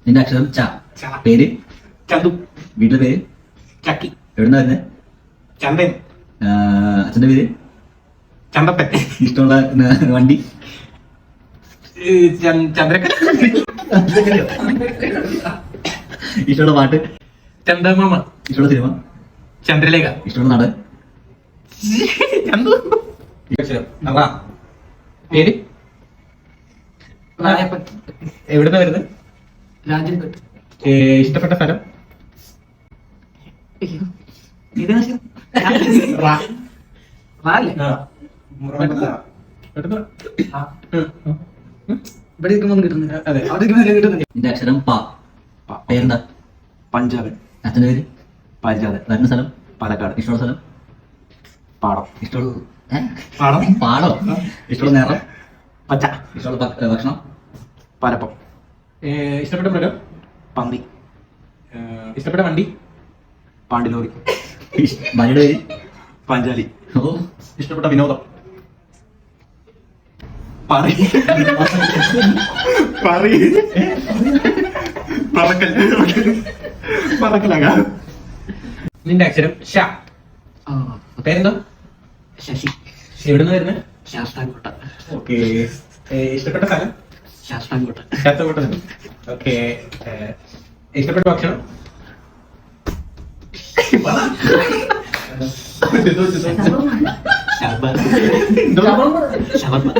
നിന്റെ അക്ഷരം ച. പേര് ചന്തു. വീട്ടിലെ പേര് ചക്കി. എവിടുന്ന വരുന്നത്? ചന്തൻ. അച്ഛന്റെ പേര് ചന്തപ്പൻ. ഇഷ്ടമുള്ള വണ്ടി ചന്ദ്രക്കൻ. ഇഷ്ടമുള്ള പാട്ട് ചന്ദമാമ. ഇഷ്ടമുള്ള സിനിമ ചന്ദ്രലേഖ. ഇഷ്ടമുള്ള നടൻ ചന്തു. പേര് എവിടുന്ന വരുന്നത്? രാജൻപേട്ട്. ഇഷ്ടപ്പെട്ട സ്ഥലം ഇവിടെ ഇരിക്കുമ്പോ കിട്ടുന്നില്ല. അതെ. അവിടെ ഇരിക്കുമ്പോ കിട്ടുന്നില്ല. നിന്റെ അക്ഷരം പ. പേരെന്താ? പഞ്ചാബൻ. അച്ഛന്റെ പേര് പാരിജാതൻ. വരുന്ന സ്ഥലം പാലക്കാട്. ഇഷ്ടമുള്ള സ്ഥലം പാടം. ഇഷ്ടമുള്ള പാടം. പാടോ? ഇഷ്ടമുള്ള നിറം പച്ച. ഇഷ്ടമുള്ള ഭക്ഷണം പരപ്പം. ഇഷ്ടപ്പെട്ട മൃഗം പന്തി. ഇഷ്ടപ്പെട്ട വണ്ടി പാണ്ടിലോറി. ഭാര്യയുടെ പേര് പാഞ്ചാലി. ഓ ഇഷ്ടപ്പെട്ട വിനോദം പറക്കലാകാം. നിന്റെ അക്ഷരം ഷ. പേരെന്തോ? ശശി. എവിടുന്ന് വരുന്നത്? ശാസ്താംകോട്ട. ഓക്കെ. ഇഷ്ടപ്പെട്ട സ്ഥലം ശാസ്താംകോട്ട. ശാസ്ത്രകോട്ട. ഓക്കെ. ഇഷ്ടപ്പെട്ട ഭക്ഷണം ശവർമ്മ.